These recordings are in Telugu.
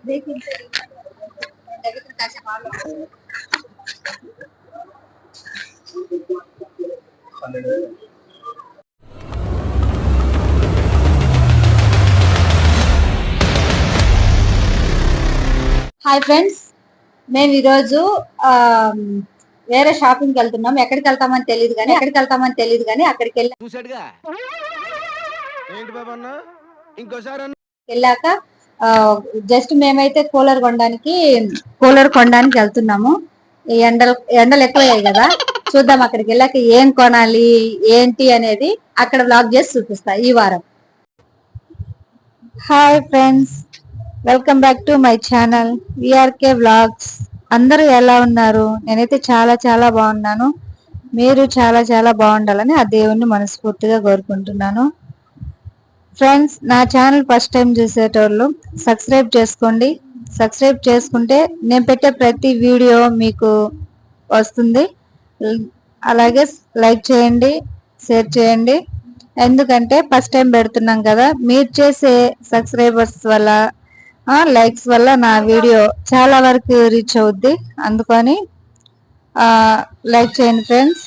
హాయ్ ఫ్రెండ్స్, మేము ఈరోజు వేరే షాపింగ్కి వెళ్తున్నాం. ఎక్కడికి వెళ్తామని తెలియదు కానీ అక్కడికి వెళ్ళాక జస్ట్ మేమైతే కూలర్ కొనడానికి వెళ్తున్నాము. ఈ ఎండలు ఎక్కువయ్యాయి కదా, చూద్దాం అక్కడికి వెళ్ళాక ఏం కొనాలి ఏంటి అనేది అక్కడ వ్లాగ్ చేసి చూపిస్తా ఈ వారం. Hi friends, welcome back to my channel VRK vlogs. అందరూ ఎలా ఉన్నారు? నేనైతే చాలా చాలా బాగున్నాను. మీరు చాలా చాలా బాగుండాలని ఆ దేవుణ్ణి మనస్ఫూర్తిగా కోరుకుంటున్నాను. ఫ్రెండ్స్, నా ఛానల్ ఫస్ట్ టైం చూసేటోళ్ళు సబ్స్క్రైబ్ చేసుకోండి. సబ్స్క్రైబ్ చేసుకుంటే నేను పెట్టే ప్రతి వీడియో మీకు వస్తుంది. అలాగే లైక్ చేయండి, షేర్ చేయండి. ఎందుకంటే ఫస్ట్ టైం పెడుతున్నాం కదా, మీరు చేసే సబ్స్క్రైబర్స్ వల్ల లైక్స్ వల్ల నా వీడియో చాలా వరకు రీచ్ అవుద్ది. అందుకని లైక్ చేయండి ఫ్రెండ్స్.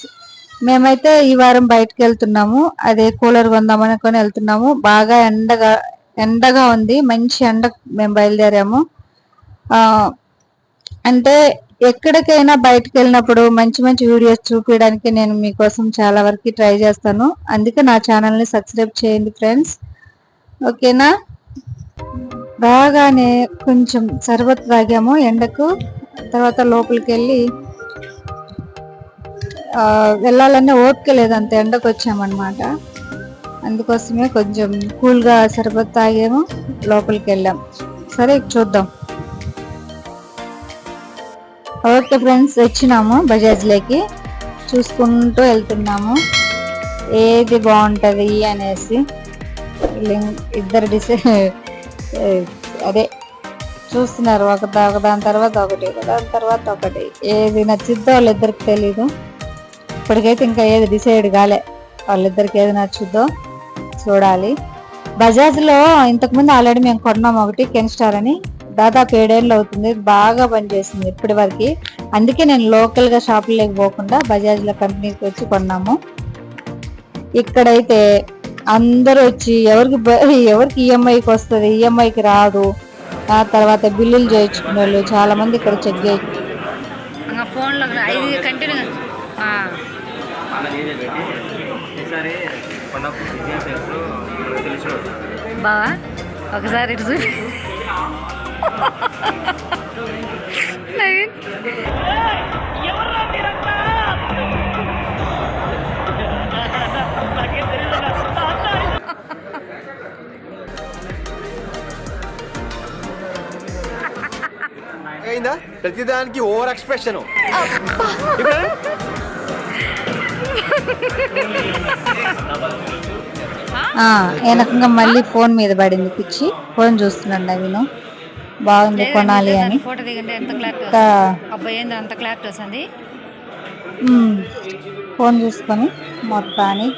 మేమైతే ఈ వారం బయటకు వెళ్తున్నాము. అదే కూలర్ కొందామనుకొని వెళ్తున్నాము. బాగా ఎండగా ఉంది, మంచి ఎండ మేము బయలుదేరాము. అంటే ఎక్కడికైనా బయటకు వెళ్ళినప్పుడు మంచి మంచి వీడియోస్ చూపించడానికి నేను మీకోసం చాలా వరకు ట్రై చేస్తాను. అందుకే నా ఛానల్ని సబ్స్క్రైబ్ చేయండి ఫ్రెండ్స్, ఓకేనా? బాగానే కొంచెం సర్బత్ తాగాము ఎండకు. తర్వాత లోపలికి వెళ్ళాలనే ఓపిక లేదు, అంత ఎండకు వచ్చామన్నమాట. అందుకోసమే కొంచెం కూల్గా సర్బత్ తాగాము, లోపలికి వెళ్ళాం. సరే చూద్దాం. ఓకే ఫ్రెండ్స్, వచ్చినాము బజాజ్లోకి. చూసుకుంటూ వెళ్తున్నాము ఏది బాగుంటుంది అనేసి. ఇద్దరు అదే చూస్తున్నారు, ఒకదాని తర్వాత ఒకటి. ఏది నచ్చిద్దో వాళ్ళిద్దరికి తెలీదు. ఇప్పటికైతే ఇంకా ఏది డిసైడ్ కాలే, వాళ్ళిద్దరికి ఏది నచ్చుద్దో చూడాలి. బజాజ్లో ఇంతకుముందు ఆల్రెడీ మేము కొన్నాం ఒకటి, కెన్స్టార్ అని. దాదాపు 7 ఏళ్ళు అవుతుంది, బాగా పనిచేసింది ఇప్పటి వరకు. అందుకే నేను లోకల్గా షాపులకు పోకుండా బజాజ్లో కంపెనీకి వచ్చి కొన్నాము. ఇక్కడైతే అందరూ వచ్చి ఎవరికి ఈఎంఐకి వస్తుంది, ఈఎంఐకి రాదు. ఆ తర్వాత బిల్లులు చేయించుకునే వాళ్ళు చాలా మంది ఇక్కడ చెక్ చేయి ఫోన్లో బావా ఒకసారి ఇటు చూపి. ప్రతిదానికి ఓవర్ ఎక్స్ప్రెషన్. వెనకంగా మళ్ళీ ఫోన్ మీద పడింది పిచ్చి. ఫోన్ చూస్తున్నాడు నవీను, బాగుంది కొనాలి అని. ఫోన్ చూసుకొని మొత్తానికి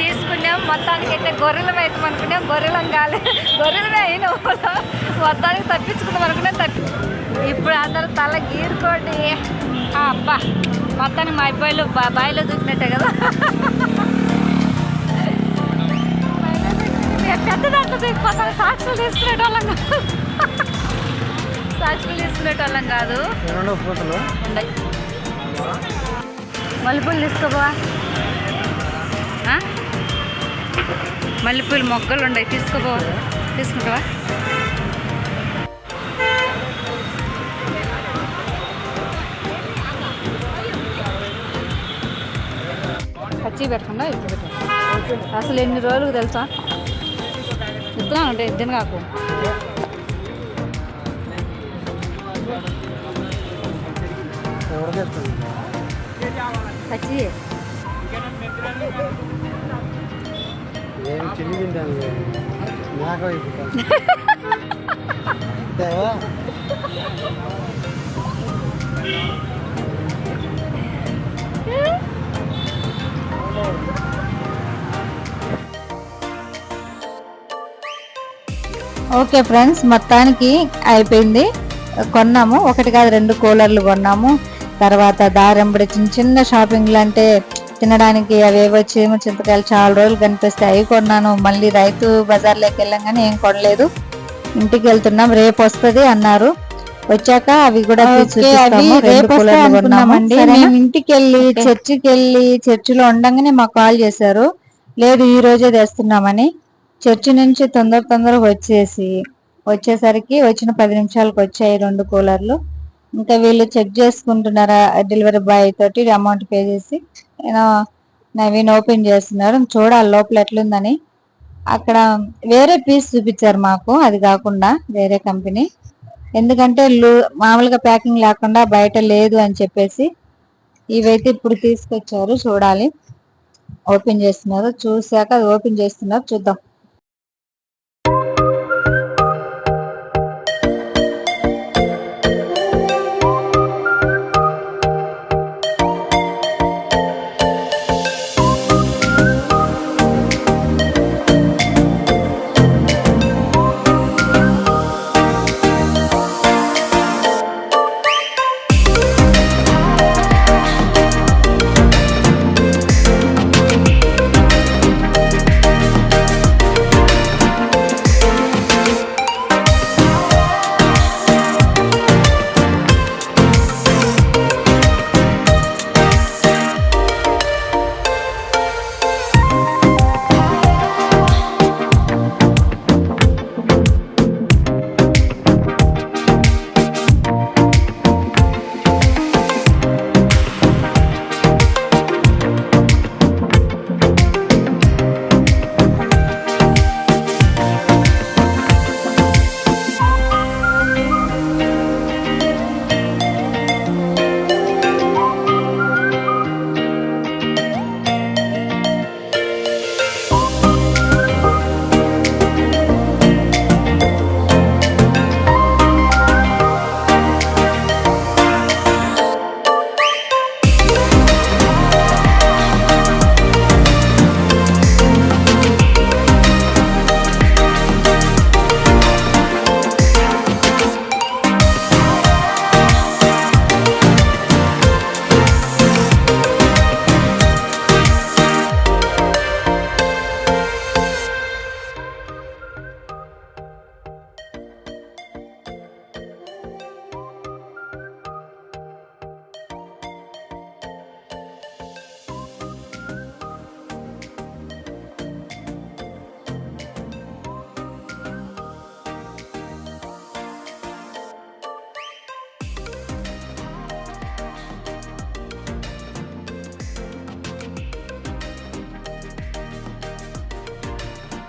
తీసుకున్నాం. మొత్తానికి అయితే గొర్రెలం అవుతాం అనుకున్నాం, గొర్రెలం కాలేదు, గొర్రెలమే అయిన మొత్తానికి తప్పించుకుందాం అనుకున్నాం. ఇప్పుడు అందరూ తల గీరుకోండి. అబ్బా, మొత్తానికి మా అబ్బాయిలు బాయిలో దూకినట్టే కదా. పెద్ద దాంట్లో దూకిపోతాను. సాక్షులు తీసుకునేటోళ్ళం కాదు. మల్లెపూలు తీసుకోబా, మల్లెపూలు మొగ్గలు ఉన్నాయి, తీసుకుంటావా? పచ్చి పెట్టకుండా ఇప్పుడు అసలు ఎన్ని రోజులకు తెలుసా ఇద్దరు ఉంటాయి. ఇద్దరు కాకు పచ్చి చిన్ని తింటాను నాకు అయిపోతాను. ఓకే ఫ్రెండ్స్, మొత్తానికి అయిపోయింది. కొన్నాము, ఒకటి కాదు 2 కూలర్లు కొన్నాము. తర్వాత దారెంబడి చిన్న చిన్న షాపింగ్లు అంటే తినడానికి అవేవో చీమ చింతకాయలు చాలా రోజులు కనిపిస్తే అవి కొన్నాను. మళ్ళీ రైతు బజార్లోకి వెళ్ళాం కానీ ఏం కొనలేదు. ఇంటికి వెళ్తున్నాం, రేపు వస్తుంది అన్నారు. వచ్చాక అవి కూడా కొన్నామండి. మేము ఇంటికి వెళ్ళి చర్చికి వెళ్ళి చర్చిలో ఉండగానే మాకు కాల్ చేశారు, లేదు ఈ రోజే తెస్తున్నామని. చర్చి నుంచి తొందరగా వచ్చేసరికి వచ్చిన 10 నిమిషాలకు వచ్చాయి 2 కూలర్లు. ఇంకా వీళ్ళు చెక్ చేసుకుంటున్నారా డెలివరీ బాయ్ తోటి అమౌంట్ పే చేసి నవీన్ ఓపెన్ చేస్తున్నారు. చూడాలి లోపల ఎట్లుందని. అక్కడ వేరే పీస్ చూపించారు మాకు, అది కాకుండా వేరే కంపెనీ. ఎందుకంటే మామూలుగా ప్యాకింగ్ లేకుండా బయట లేదు అని చెప్పేసి ఇవైతే ఇప్పుడు తీసుకొచ్చారు. చూడాలి, ఓపెన్ చేస్తున్నారు. చూసాక అది ఓపెన్ చేస్తున్నారు, చూద్దాం.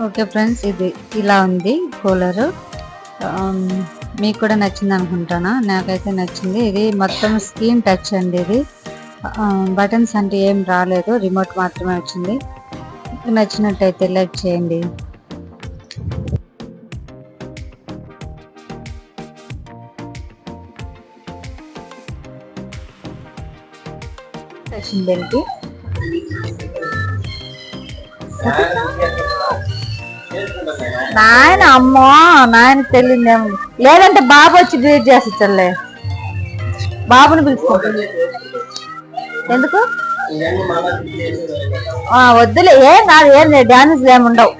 ఓకే ఫ్రెండ్స్, ఇది ఇలా ఉంది కూలరు. మీకు కూడా నచ్చింది అనుకుంటానా, నాకైతే నచ్చింది. ఇది మొత్తం స్క్రీన్ టచ్ అండి. ఇది బటన్స్ అంటే ఏం రాలేదు, రిమోట్ మాత్రమే వచ్చింది. నచ్చినట్టయితే లైక్ చేయండి. దీనికి నాయన అమ్మో నాయన తెలియదేమో, లేదంటే బాబు వచ్చి గ్రీట్ చేస్తాడులే. బాబుని పిలుచుకుంటుంది ఎందుకు, వద్దులే, ఏం కాదు, ఏం డాన్స్ ఏముండవు.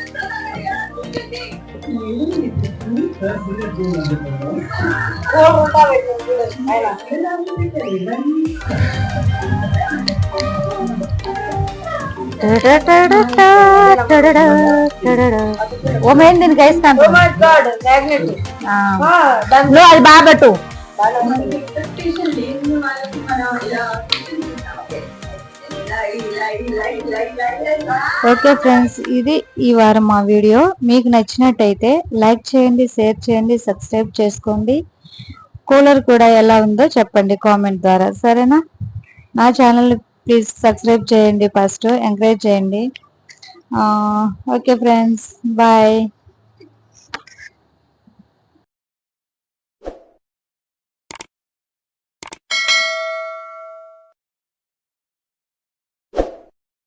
ఓమేం దీనికి వేస్తాను, అది బాబట్టు. ఓకే ఫ్రెండ్స్, ఇది ఈ వారం మా వీడియో. మీకు నచ్చినట్టయితే లైక్ చేయండి, షేర్ చేయండి, సబ్స్క్రైబ్ చేసుకోండి. కూలర్ కూడా ఎలా ఉందో చెప్పండి కామెంట్ ద్వారా, సరేనా? నా ఛానల్ ప్లీజ్ సబ్స్క్రైబ్ చేయండి, ఫస్ట్ ఎంకరేజ్ చేయండి. Okay friends, bye.